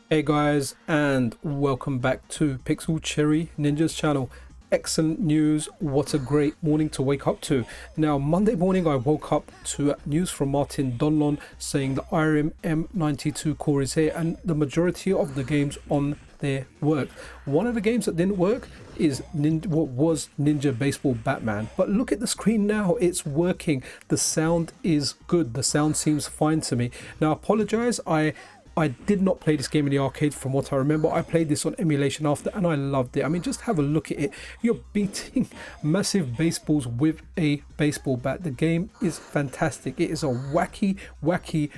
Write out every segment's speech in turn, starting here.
Hey guys, and welcome back to Pixel Cherry Ninja's channel. Excellent news. What a great morning to wake up to. Now, Monday morning I woke up to news from Martin Donlon saying the Irem M92 Core is here and the majority of the games on there work. One of the games that didn't work is what was Ninja Baseball Batman, but look at the screen now, it's working. The sound is good. The sound seems fine to me. Now, I apologize, I did not play this game in the arcade. From what I remember, I played this on emulation after and I loved it. I mean, just have a look at it. You're beating massive baseballs with a baseball bat. The game is fantastic. It is a wacky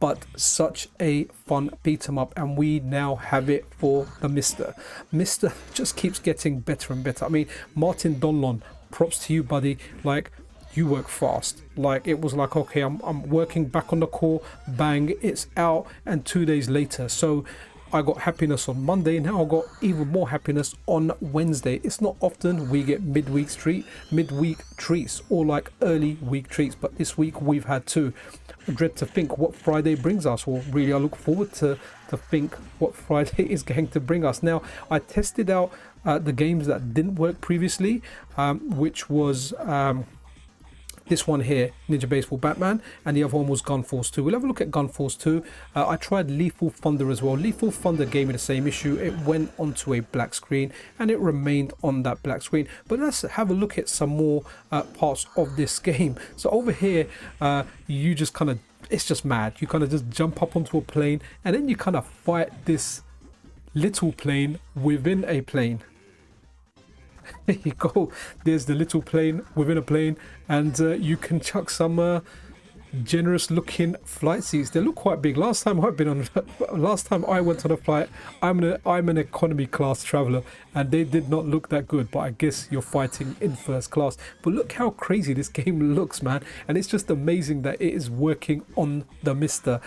but such a fun beat 'em up, and we now have it for the MiSTer just keeps getting better and better. I mean, Martin Donlon, props to you, buddy. Like, you work fast. Like, it was like, okay, I'm working back on the core, bang, it's out, and 2 days later. So I got happiness on Monday, now I got even more happiness on Wednesday. It's not often we get midweek treats or like early week treats, but this week we've had two. I dread to think what Friday brings us, or really I look forward to think what Friday is going to bring us. Now, I tested out the games that didn't work previously, which was this one here, Ninja Baseball Batman, and the other one was Gun Force 2. We'll have a look at Gun Force 2. I tried Lethal Thunder as well. Lethal Thunder gave me the same issue. It went onto a black screen and it remained on that black screen. But let's have a look at some more parts of this game. So over here, you just kind of, it's just mad. You kind of just jump up onto a plane and then you kind of fight this little plane within a plane. There you go, there's the little plane within a plane, and you can chuck some generous looking flight seats. They look quite big. Last time I went on a flight, I'm an economy class traveler, and they did not look that good, but I guess you're fighting in first class. But look how crazy this game looks, man, and it's just amazing that it is working on the MiSTer.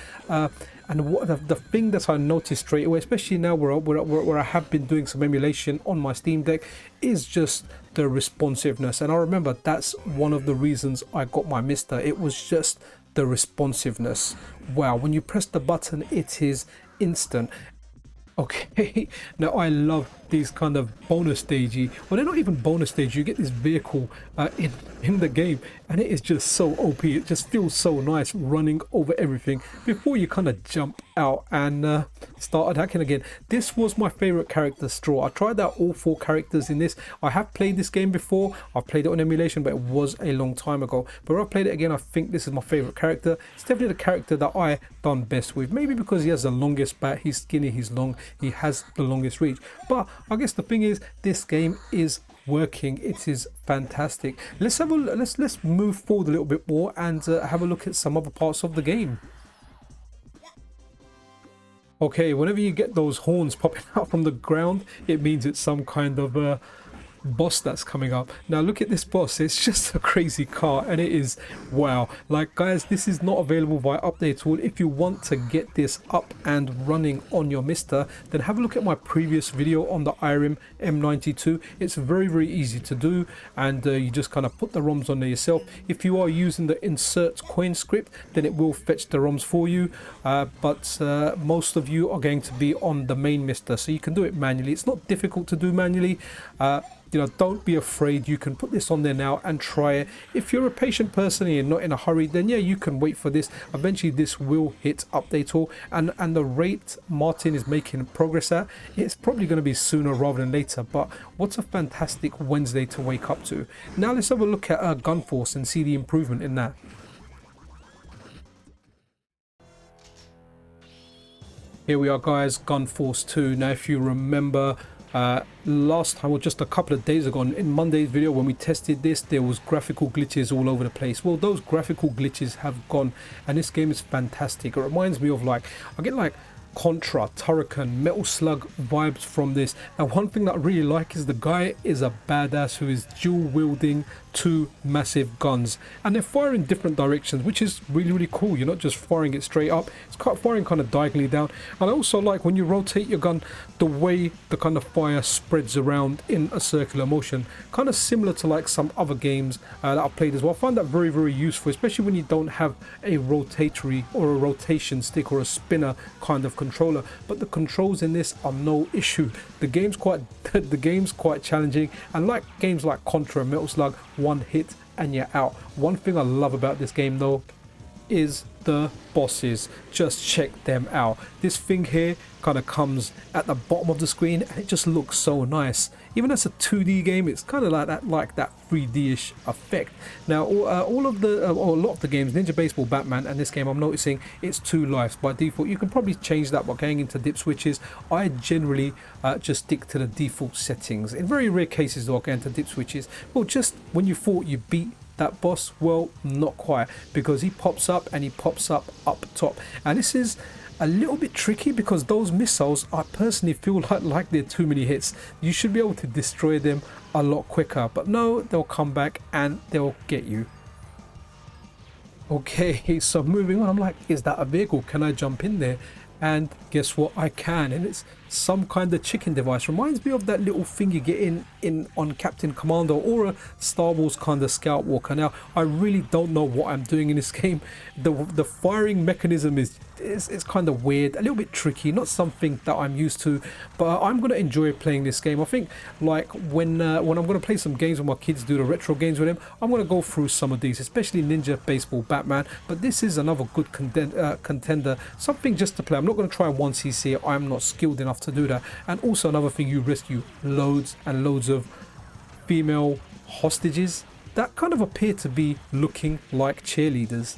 And what the thing that I noticed straight away, especially now where I have been doing some emulation on my Steam Deck, is just the responsiveness. And I remember that's one of the reasons I got my MiSTer. It was just the responsiveness. Wow, when you press the button, it is instant. Okay, now I love these kind of bonus stagey, well, they're not even bonus stage, you get this vehicle in the game, and it is just so OP. It just feels so nice running over everything before you kind of jump out and start attacking again. This was my favorite character, Straw. I tried out all 4 characters in this. I have played this game before. I've played it on emulation, but it was a long time ago. But when I played it again, I think this is my favorite character. It's definitely the character that I done best with, maybe because he has the longest bat. He's skinny, he's long, he has the longest reach. But I guess the thing is, this game is working. It is fantastic. Let's have a let's move forward a little bit more and have a look at some other parts of the game. Okay, whenever you get those horns popping out from the ground, it means it's some kind of boss that's coming up. Now look at this boss. It's just a crazy car, and it is, wow. Like, guys, this is not available via update tool. If you want to get this up and running on your MiSTer, then have a look at my previous video on the Irem M92. It's very easy to do, and you just kind of put the ROMs on there yourself. If you are using the insert coin script, then it will fetch the ROMs for you, but most of you are going to be on the main MiSTer, so you can do it manually. It's not difficult to do manually. You know, don't be afraid. You can put this on there now and try it. If you're a patient person and you're not in a hurry, then yeah, you can wait for this. Eventually this will hit update all, and the rate Martin is making progress at, it's probably going to be sooner rather than later. But what's a fantastic Wednesday to wake up to. Now let's have a look at Gun Force and see the improvement in that. Here we are, guys, Gun Force 2. Now if you remember, last time, or just a couple of days ago, in Monday's video when we tested this, there was graphical glitches all over the place. Well, those graphical glitches have gone, and this game is fantastic. It reminds me of, like, I get like Contra, Turrican, Metal Slug vibes from this. And one thing that I really like is the guy is a badass who is dual wielding two massive guns, and they're firing different directions, which is really cool. You're not just firing it straight up, it's firing kind of diagonally down. And I also like when you rotate your gun, the way the kind of fire spreads around in a circular motion, kind of similar to like some other games that I've played as well. I find that very useful, especially when you don't have a rotatory or a rotation stick or a spinner kind of controller. But the controls in this are no issue. The game's quite challenging, and like games like Contra and Metal Slug, one hit and you're out. One thing I love about this game though is the bosses. Just check them out. This thing here kind of comes at the bottom of the screen and it just looks so nice. Even as a 2D game, it's kind of like that 3D-ish effect. Now a lot of the games, Ninja Baseball, Batman, and this game, I'm noticing it's 2 lives by default. You can probably change that by going into dip switches. I generally just stick to the default settings. In very rare cases though, I go into dip switches. Well, just when you thought you beat that boss, well, not quite, because he pops up and he pops up top, and this is a little bit tricky because those missiles, I personally feel like they're too many hits. You should be able to destroy them a lot quicker, but no, they'll come back and they'll get you. Okay, so moving on, I'm like, is that a vehicle? Can I jump in there? And guess what, I can, and it's some kind of chicken device. Reminds me of that little thing you get in on Captain Commando or a Star Wars kind of Scout Walker. Now I really don't know what I'm doing in this game. The firing mechanism is kind of weird, a little bit tricky, not something that I'm used to, but I'm going to enjoy playing this game. I think like when I'm going to play some games with my kids, do the retro games with them, I'm going to go through some of these, especially Ninja Baseball, Batman. But this is another good contender, something just to play. I'm not going to try 1cc, I'm not skilled enough to do that. And also another thing, you rescue loads and loads of female hostages that kind of appear to be looking like cheerleaders.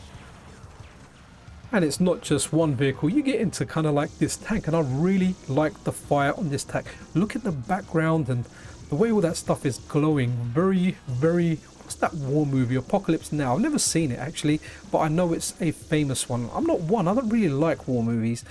And it's not just one vehicle, you get into kind of like this tank, and I really like the fire on this tank. Look at the background and the way all that stuff is glowing. Very what's that war movie, Apocalypse Now? I've never seen it actually, but I know it's a famous one. I don't really like war movies,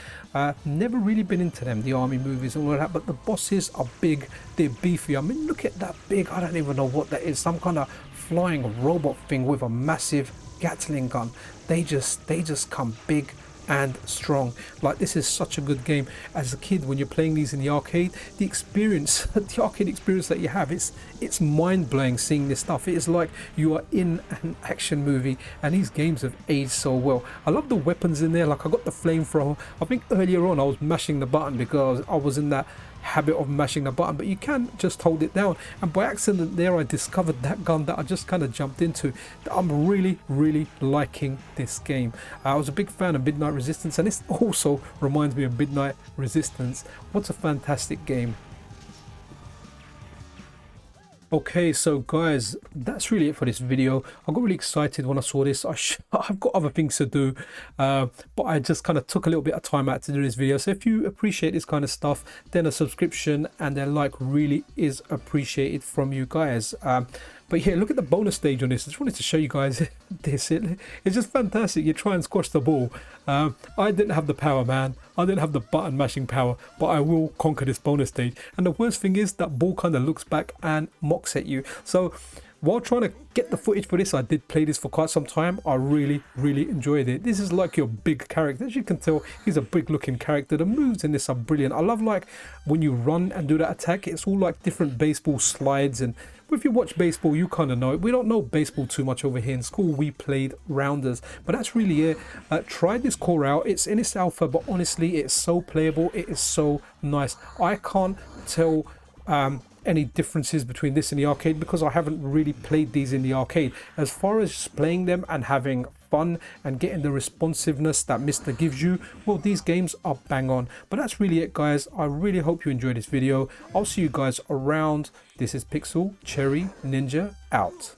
never really been into them, the army movies and all that, but the bosses are big, they're beefy. I mean, look at that big, I don't even know what that is, some kind of flying robot thing with a massive Gatling gun. They just come big and strong. Like, this is such a good game. As a kid, when you're playing these in the arcade, the experience, the arcade experience that you have, it's mind-blowing seeing this stuff. It is like you are in an action movie, and these games have aged so well. I love the weapons in there. Like, I got the flamethrower. I think earlier on I was mashing the button because I was in that habit of mashing the button, but you can just hold it down, and by accident there I discovered that gun that I just kind of jumped into. I'm really liking this game. I was a big fan of Midnight Resistance, and this also reminds me of Midnight Resistance. What a fantastic game. Okay, so guys, that's really it for this video. I got really excited when I saw this. I've got other things to do, but I just kind of took a little bit of time out to do this video. So if you appreciate this kind of stuff, then a subscription and a like really is appreciated from you guys. But yeah, look at the bonus stage on this. I just wanted to show you guys this. It's just fantastic. You try and squash the ball. I didn't have the power, man. I didn't have the button mashing power, but I will conquer this bonus stage. And the worst thing is that ball kind of looks back and mocks at you. So while trying to get the footage for this, I did play this for quite some time. I really enjoyed it. This is like your big character. As you can tell, he's a big looking character. The moves in this are brilliant. I love like when you run and do that attack, it's all like different baseball slides. And if you watch baseball, you kind of know it. We don't know baseball too much over here in school. We played rounders, but that's really it. Try this core out. It's in its alpha, but honestly, it's so playable. It is so nice. I can't tell any differences between this and the arcade because I haven't really played these in the arcade. As far as playing them and having fun and getting the responsiveness that MiSTer gives you, well, these games are bang on. But that's really it, guys. I really hope you enjoyed this video. I'll see you guys around. This is Pixel Cherry Ninja out.